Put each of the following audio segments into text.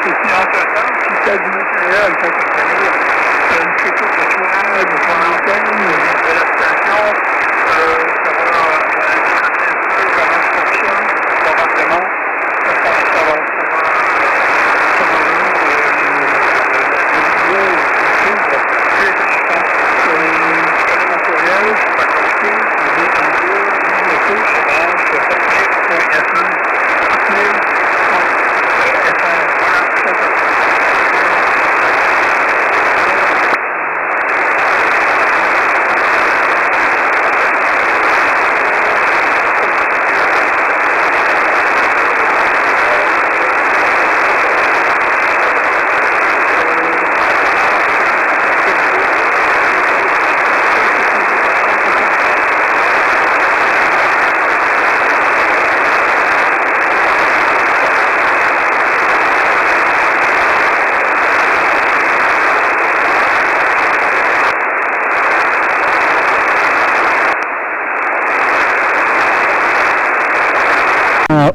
c'est entre-temps, si tu as du matériel, tu as une photo de toi, de ton antenne, de la station, ça va un peu comment ça fonctionne, probablement, ça va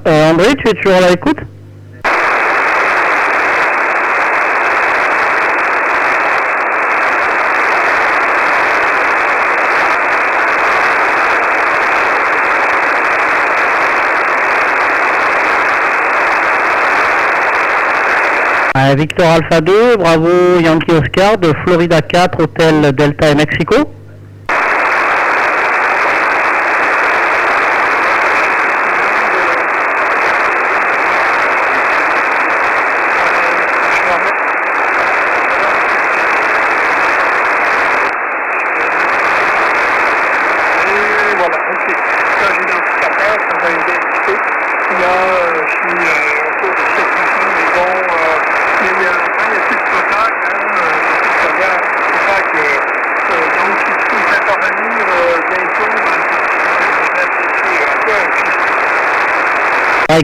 André, tu es toujours à l'écoute? Victor Alpha 2, Bravo Yankee Oscar de Florida 4, Hôtel Delta et Mexico.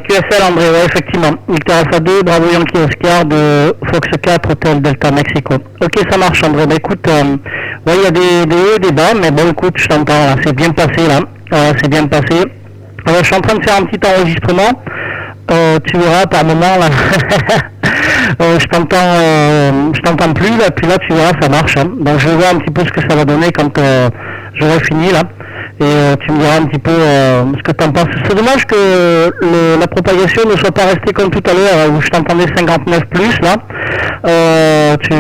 QSL André, ouais, effectivement. Victor Alpha 2, Bravo Yankee Oscar de Fox 4, Hôtel Delta Mexico. Ok, ça marche André. Bah écoute, ouais, il y a des hauts et des bas, mais bon écoute, je t'entends là, c'est bien passé là. C'est bien passé. Je suis en train de faire un petit enregistrement. Tu verras par moment là. Je t'entends plus là, puis là tu verras ça marche. Hein. Donc je vais voir un petit peu ce que ça va donner quand j'aurai fini là. Et tu me diras un petit peu ce que tu en penses. C'est dommage que la propagation ne soit pas restée comme tout à l'heure, où je t'entendais 59 plus là. Tu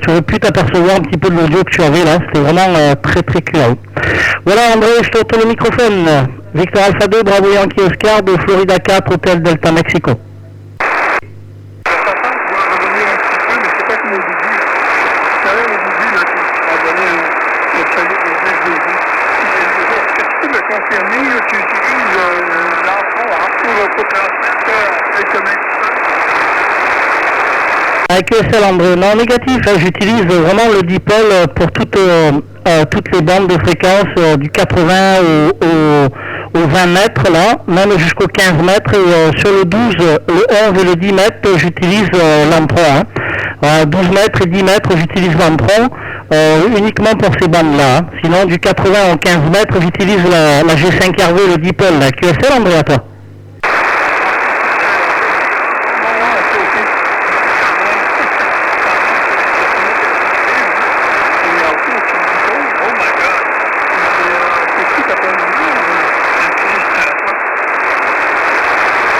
aurais pu t'apercevoir un petit peu de l'audio que tu avais là. C'était vraiment très très clair. Voilà André, je te retourne le microphone. Victor Alpha 2, Bravo Yankee Oscar de Florida 4, Hôtel Delta Mexico. Avec QSL André, non négatif, hein, j'utilise vraiment le dipole pour toutes les bandes de fréquence du 80 au 20 mètres là, même jusqu'au 15 mètres et sur le 12, le 11 et le 10 mètres j'utilise l'Ampron. Hein. 12 mètres et 10 mètres j'utilise l'Ampron uniquement pour ces bandes là. Hein. Sinon du 80 au 15 mètres j'utilise la G5RV, le dipole, la QSL André à toi.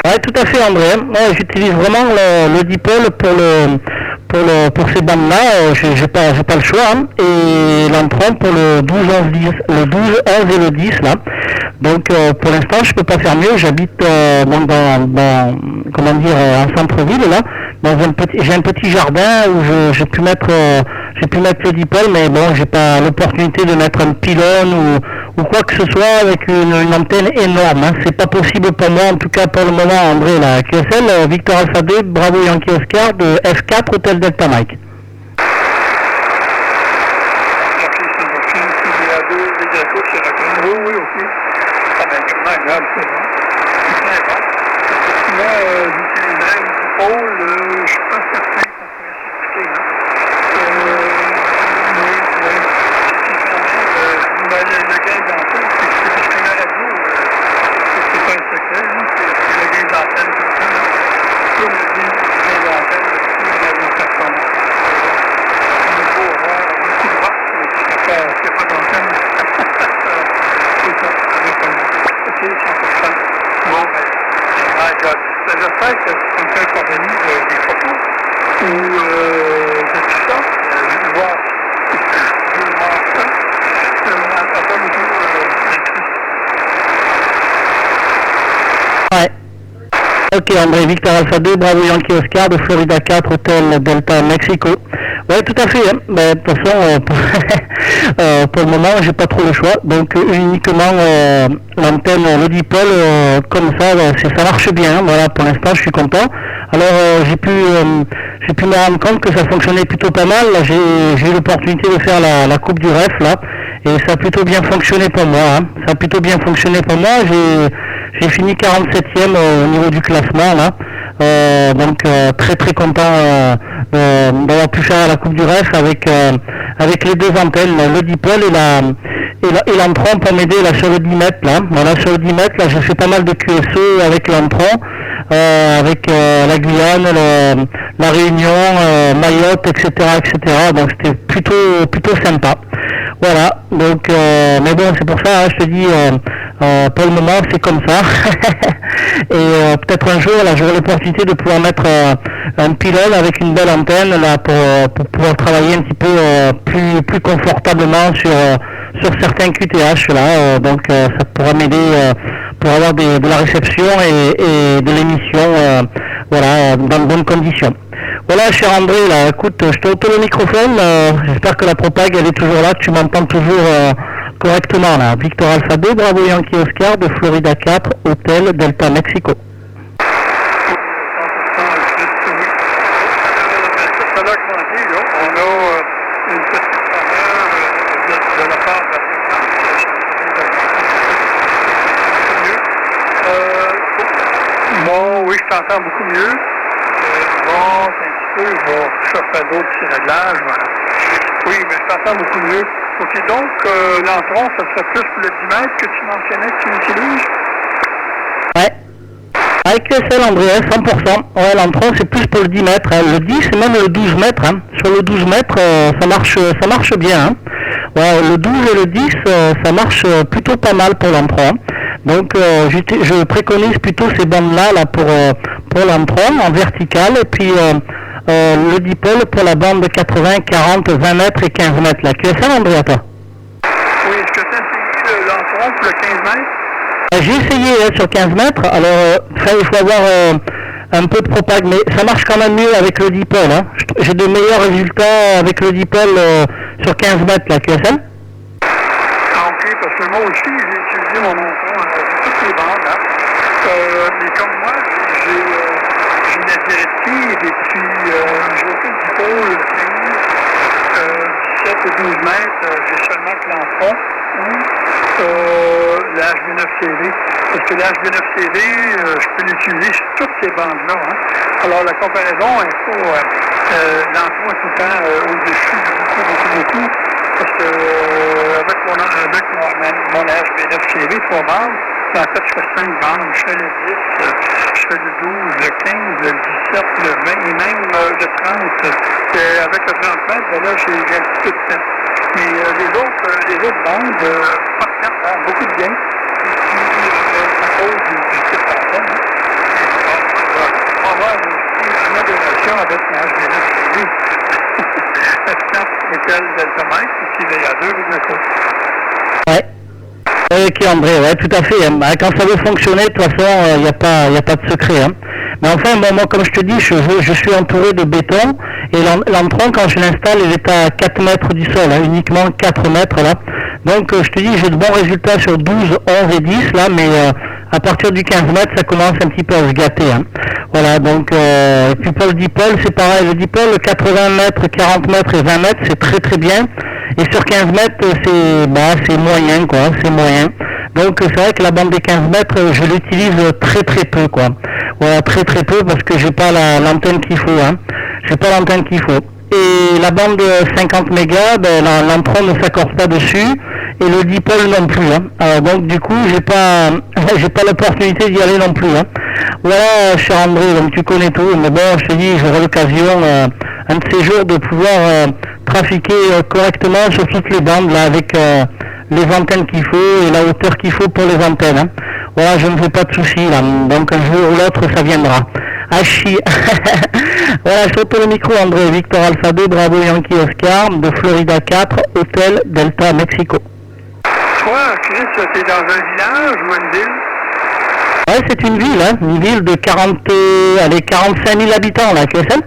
Ouais, tout à fait André. Ouais, j'utilise vraiment le dipole pour ces bandes-là. J'ai pas le choix. Hein. Et l'Ampron pour le 12, 11, 10, le 12, 11 et le 10 là. Donc pour l'instant je peux pas faire mieux. J'habite dans comment dire en centre-ville là. J'ai un petit jardin où j'ai pu mettre le dipole, mais bon j'ai pas l'opportunité de mettre un pylône ou quoi que ce soit avec une antenne énorme. Hein. C'est pas possible pour moi, en tout cas pour le moment, André, la QSL, Victor Alpha 2, Bravo Yankee Oscar de F4, Hôtel Delta Mike. Oui, ok. Ça va être agréable, c'est bon. Là, j'utiliserais une dipole, je suis pas certain qu'on pourrait s'écouter. Le gain d'antenne, c'est parce que la radio, c'est pas un secret, c'est le gain d'antenne comme ça. Comme le gain d'antenne, j'espère que tu me fais parvenir des photos ou de tout ça. Je vais voir ça. Après, Ouais. Ok, André, Victor Alpha 2, Bravo Yankee Oscar, de Florida 4, Hôtel Delta Mexico. Ouais, tout à fait. Hein. Ben, de toute façon, pour le moment, j'ai pas trop le choix. Donc, uniquement l'antenne, le dipôle, comme ça, ça marche bien. Voilà, pour l'instant, je suis content. Alors, j'ai pu me rendre compte que ça fonctionnait plutôt pas mal. Là, j'ai eu l'opportunité de faire la coupe du ref, là. Et ça a plutôt bien fonctionné pour moi. Hein. Ça a plutôt bien fonctionné pour moi. J'ai fini 47e au niveau du classement là, donc très très content d'avoir pu faire la coupe du ref avec les deux antennes, le dipôle et l'entron pour m'aider là sur le 10 mètres là. Voilà, sur le 10 mètres là, j'ai fait pas mal de QSO avec l'entron, avec la Guyane, la Réunion, Mayotte, etc. Donc c'était plutôt sympa. Voilà, donc mais bon, c'est pour ça, hein, je te dis, pour le moment c'est comme ça. Et peut-être un jour là j'aurai l'opportunité de pouvoir mettre un pylône avec une belle antenne là pour pouvoir travailler un petit peu plus confortablement sur certains QTH là, donc ça pourra m'aider pour avoir de la réception et de l'émission voilà, dans de bonnes conditions. Voilà, cher André, là, écoute, je te retourne le microphone, j'espère que la propague elle est toujours là, que tu m'entends toujours correctement là. Victor Alpha 2, Bravo Yankee Oscar, de Florida 4, Hôtel Delta Mexico. Ça l'a augmenté, là. On a une petite faveur de la part de la bon, oui, je t'entends beaucoup mieux. Bon, c'est un petit peu, je vais chercher d'autres petits réglages, voilà. Oui, mais je t'entends beaucoup mieux. OK, donc, l'entron, ça serait plus pour le 10 mètres que tu mentionnais que tu utilises? Ouais. Avec QSL, André, 100%. Ouais, l'entron, c'est plus pour le 10 mètres. Hein. Le 10, c'est même le 12 mètres. Hein. Sur le 12 mètres, ça marche bien. Hein. Ouais, le 12 et le 10, ça marche plutôt pas mal pour l'entron. Donc, je préconise plutôt ces bandes-là là, pour l'entron en vertical. Et puis, le dipôle pour la bande de 80, 40, 20 mètres et 15 mètres. Là. QSL, André, à toi? Oui, est-ce que tu as essayé l'entron pour le 15 mètres? J'ai essayé sur 15 mètres, alors il faut avoir un peu de propague, mais ça marche quand même mieux avec le dipôle. Hein. J'ai de meilleurs résultats avec le dipôle sur 15 mètres, la QSL. Ah, ok, parce que moi aussi, j'ai utilisé mon entron sur toutes les bandes. Hein. Mais comme moi, j'ai la directive et puis j'ai aucun dipôle 15, 17 et 12 mètres, j'ai seulement que l'entron. La HB9CV. Parce que la HB9CV, je peux l'utiliser sur toutes ces bandes-là. Hein. Alors, la comparaison, il faut... l'entron est tout le temps au-dessus de beaucoup. Parce que avec mon HB9CV, 3 bandes, en fait, je fais 5 bandes. Je fais le 10, je fais le 12, le 15, le 17, le 20 et même le 30. Avec le 30 mètres, ben là, j'ai un petit peu de temps. Mais les autres bandes, pas de temps, hein, beaucoup de gains. Et puis, à cause du type d'antenne, on va avoir une modération avec la HB9CV. La puissance étale deltamètre, et puis il y a 2,5. Ouais. Ok André, ouais, tout à fait. Hein. Quand ça veut fonctionner, de toute façon, il n'y a pas de secret. Hein. Mais enfin, moi, comme je te dis, je suis entouré de béton et l'entron, quand je l'installe, il est à 4 mètres du sol, hein, uniquement 4 mètres là. Donc, je te dis, j'ai de bons résultats sur 12, 11 et 10 là, mais à partir du 15 mètres, ça commence un petit peu à se gâter. Hein. Voilà, donc, et puis pour le dipôle, c'est pareil. Le dipôle, 80 mètres, 40 mètres et 20 mètres, c'est très très bien. Et sur 15 mètres, c'est moyen, quoi, c'est moyen. Donc c'est vrai que la bande des 15 mètres, je l'utilise très très peu, quoi. Voilà, très très peu parce que j'ai pas l'antenne qu'il faut, hein. J'ai pas l'antenne qu'il faut. Et la bande de 50 mégas, ben, l'entron ne s'accorde pas dessus et le dipôle non plus, hein. Alors, donc du coup, j'ai pas l'opportunité d'y aller non plus, hein. Voilà, cher André, donc tu connais tout, mais bon, je te dis, j'aurai l'occasion un de ces jours de pouvoir trafiquer correctement sur toutes les bandes là avec les antennes qu'il faut et la hauteur qu'il faut pour les antennes. Hein. Voilà, je ne me fais pas de soucis là. Donc un jour ou l'autre, ça viendra. Hachi. Voilà, je retourne le micro, André. Victor Alpha 2, Bravo Yankee Oscar, de Florida 4, Hôtel Delta, Mexico. Toi, Chris, t'es dans un village ou une ville? Ouais, c'est une ville, hein. Une ville de 45 000 habitants, là, QSL.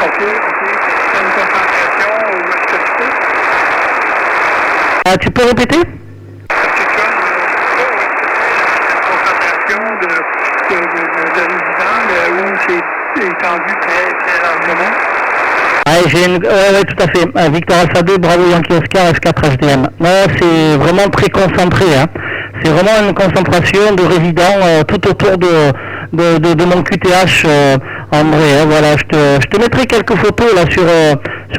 Ok. C'est une concentration ou est-ce que tu sais? Ah, tu peux répéter? Est-ce que tu as une concentration de résidents où c'est étendu très largement? Ouais, tout à fait. Victor Alpha 2, Bravo Yankee Oscar, F4 HDM. Non, c'est vraiment très concentré, hein. C'est vraiment une concentration de résidents tout autour de mon QTH, André. Hein, voilà, je te mettrai quelques photos là sur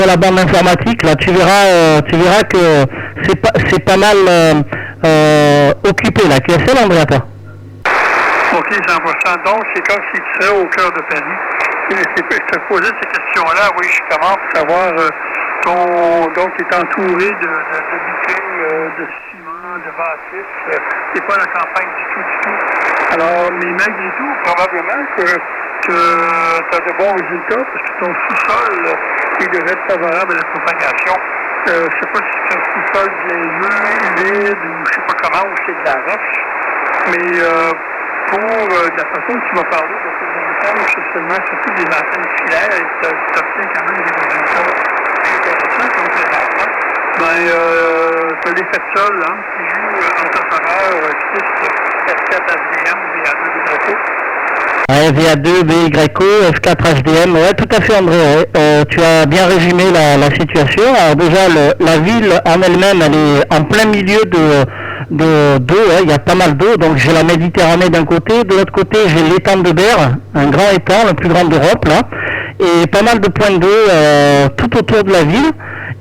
la bande informatique. Là, tu verras que c'est pas mal occupé là. QSL, André, à toi. Ok, 100%. Donc, c'est comme si tu serais au cœur de Paris. Je te posais ces questions-là, oui, je commence à savoir donc, tu es entouré de bitume, de ciment, de bâtisses. C'est pas la campagne du tout. Alors, mais malgré tout, probablement que tu as de bons résultats parce que ton sous-sol, il devrait être favorable à la propagation. Je ne sais pas si c'est un sous-sol glaiseux, humide, ou je ne sais pas comment, ou c'est de la roche. Mais pour la façon que tu m'as parlé de tes antennes, c'est seulement surtout des antennes filaires et tu obtiens quand même des résultats intéressants comme présentement. Tu as les faits seuls, hein, qui jouent en ta faveur, F4 HDM, VA2 BYCO. Ouais, VA2 BYCO, F4 HDM, ouais, tout à fait, André. Ouais. Tu as bien résumé la situation. Alors déjà, la ville en elle-même, elle est en plein milieu d'eau, hein. Il y a pas mal d'eau, donc j'ai la Méditerranée d'un côté, de l'autre côté j'ai l'étang de Berre, un grand étang, le plus grand d'Europe là, et pas mal de points d'eau tout autour de la ville,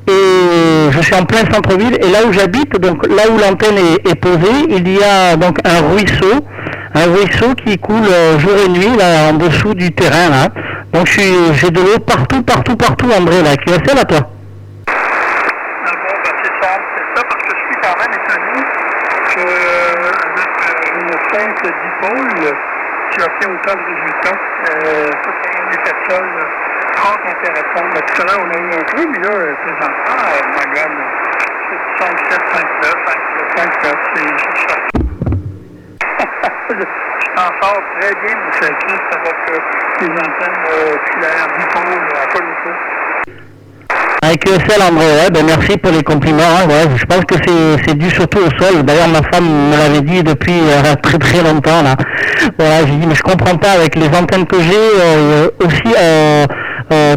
et je suis en plein centre-ville, et là où j'habite, donc là où l'antenne est posée, il y a donc un ruisseau qui coule jour et nuit là en dessous du terrain là, donc j'ai de l'eau partout, André là, QSL à toi. C'est ça, parce que je suis quand même étonné qu'avec une simple dipôle, tu obtiens autant de résultats. Ça, c'est un effet de sol fort intéressant. Mais tout à l'heure, on a eu un peu, mais là, présentement, my God, c'est 5, 7, 5, 9, 5, 7, 5, 9, c'est ça. Je t'en sors très bien, M. Chris, avec les antennes filaires, dipôles, à pas le tout. Avec QSL, André, ouais, ben merci pour les compliments. Hein, ouais, je pense que c'est dû surtout au sol. D'ailleurs, ma femme me l'avait dit depuis très longtemps. Là. Voilà, j'ai dit, mais je comprends pas avec les antennes que j'ai, aussi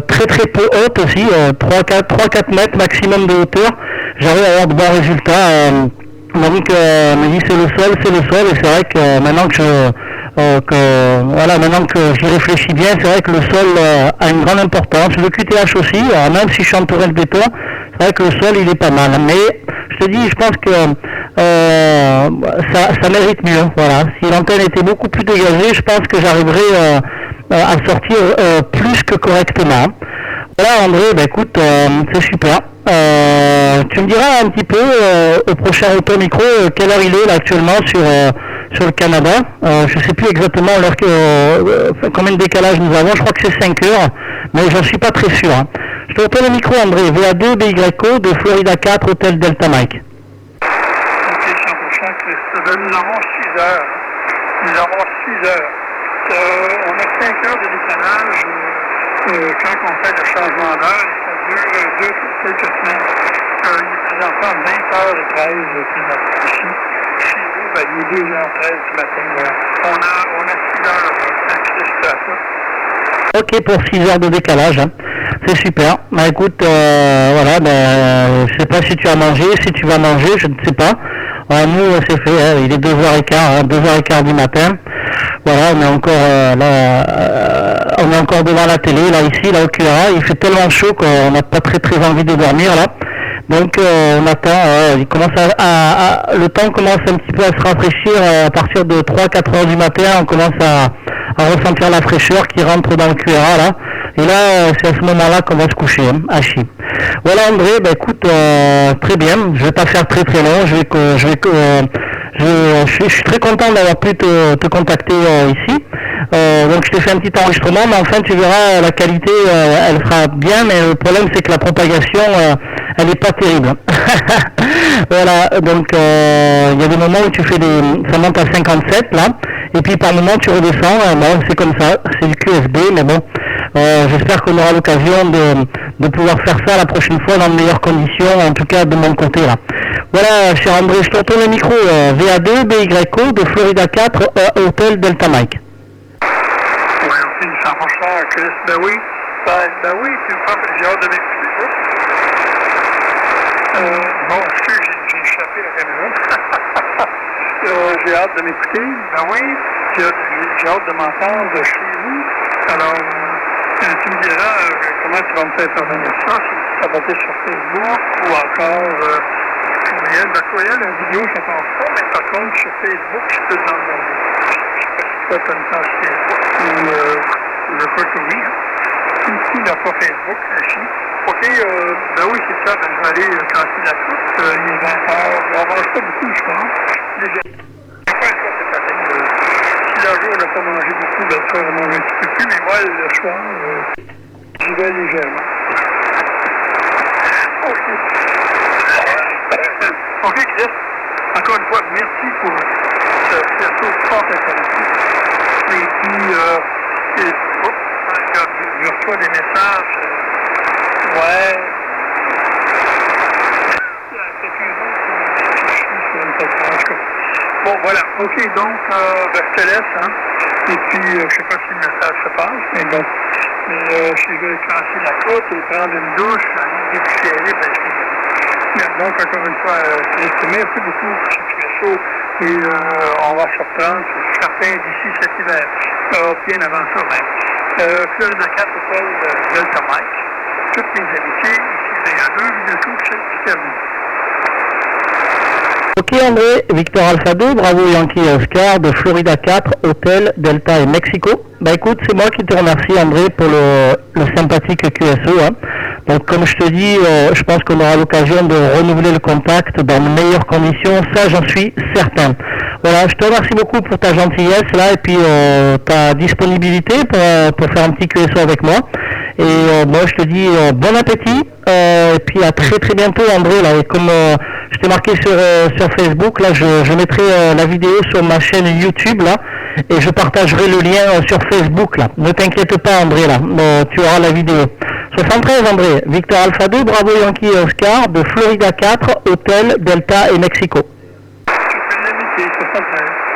très peu hautes aussi, 3-4 mètres maximum de hauteur. J'arrive à avoir de bons résultats. Donc, me dit c'est le sol, et c'est vrai que maintenant que j'y réfléchis bien, c'est vrai que le sol a une grande importance. Le QTH aussi, même si je suis entouré de béton, c'est vrai que le sol il est pas mal. Mais je te dis, je pense que ça mérite mieux. Voilà. Si l'antenne était beaucoup plus dégagée, je pense que j'arriverais à sortir plus que correctement. Voilà André, bah écoute, c'est super. Tu me diras un petit peu au prochain auto-micro quelle heure il est là actuellement sur le Canada. Je ne sais plus exactement l'heure combien de décalage nous avons, je crois que c'est 5 heures, mais j'en suis pas très sûr. Hein. Je te retourne le micro André, VA2 BYCO de Florida 4, Hôtel Delta Mike. Ok, 100%, nous avons 6 heures. On a 5 heures de décalage quand on fait le changement d'heure, et ça dure quelques semaines. Il est présentement 20h13 ici. Chez nous, il est 2h13 du matin. Voilà. On a 6 heures d'accès à ça. Ok, pour 6 heures de décalage, hein. C'est super. Bah écoute, voilà, je sais pas si tu as mangé, si tu vas manger, je ne sais pas. Nous, c'est fait, hein, il est 2h15, 2h15 du matin. Voilà, on est encore devant la télé, là, ici, là, au QRA. Il fait tellement chaud qu'on n'a pas très envie de dormir, là. Donc, on attend, le temps commence un petit peu à se rafraîchir à partir de 3-4 heures du matin. On commence à ressentir la fraîcheur qui rentre dans le QRA, là. Et là, c'est à ce moment-là qu'on va se coucher, hein, à chi. Voilà, André, écoute, très bien. Je vais pas faire très long. Je suis très content d'avoir pu te contacter ici. Donc je t'ai fait un petit enregistrement, mais enfin tu verras la qualité, elle sera bien, mais le problème c'est que la propagation, elle n'est pas terrible. Voilà, donc il y a des moments où tu fais ça monte à 57 là, et puis par moment tu redescends, bon, c'est comme ça, c'est du QSB, mais bon, j'espère qu'on aura l'occasion de pouvoir faire ça la prochaine fois dans de meilleures conditions, en tout cas de mon côté là. Voilà, cher André, je te retourne le micro, VA2 BYO de Florida 4 Hôtel Delta Mike. Oui, aussi, 100%, Chris, ben oui, tu me parles, j'ai hâte de m'écouter. Bon, excuse, j'ai échappé la caméra. J'ai hâte de m'écouter. Ben oui, j'ai hâte de m'entendre chez vous. Alors, tu me diras comment tu vas me faire parvenir ça, si ça va être sur Facebook ou encore courriel. Ben, courriel, la vidéo, ça passe pas, mais par contre, sur Facebook, je peux l'envoyer. Je sais pas si toi, tu as une page Facebook ou je crois que oui. Ici, il n'y a pas Facebook, ici. OK, ben oui, c'est ça, ben je vais aller casser la croûte, il est 20 heures, on mange pas beaucoup, je pense. C'est pas ça cette année. Si le jour, on n'a pas mangé beaucoup, ben le soir, on mange un petit peu plus, mais moi, le soir, j'y vais légèrement. OK. OK, Chris, encore une fois, merci pour ce plateau fort intéressant. Et puis, je reçois des messages. Ouais. Il y a quelqu'un d'autre qui suit sur une podcast. Bon, voilà. OK, donc, ben, je te laisse, hein. Et puis, je sais pas si le message se passe, mais bon. Mais si je vais casser la côte et prendre une douche, aller déboucher, ben, je donc, encore une fois, merci beaucoup pour ce QSO. Et on va se reprendre, c'est certain, d'ici cet hiver. Bien avant ça, même. Florida 4 Hôtel Delta Mike. Toutes mes amitiés, ici VA2, vidéo, c'est terminé. Ok André, Victor Alpha 2, bravo Yankee Oscar de Florida 4, Hôtel Delta et Mexico. Bah écoute, c'est moi qui te remercie André pour le sympathique QSO. Hein. Donc comme je te dis, je pense qu'on aura l'occasion de renouveler le contact dans de meilleures conditions, ça j'en suis certain. Voilà, je te remercie beaucoup pour ta gentillesse là et puis ta disponibilité pour faire un petit QSO avec moi. Et moi je te dis bon appétit et puis à très très bientôt André là. Et comme je t'ai marqué sur Facebook, là je mettrai la vidéo sur ma chaîne YouTube là et je partagerai le lien sur Facebook là. Ne t'inquiète pas André là, tu auras la vidéo. 73 André, Victor Alpha 2, bravo Yankee Oscar de Florida 4, Hôtel Delta et Mexico. C'est une amitié, 73.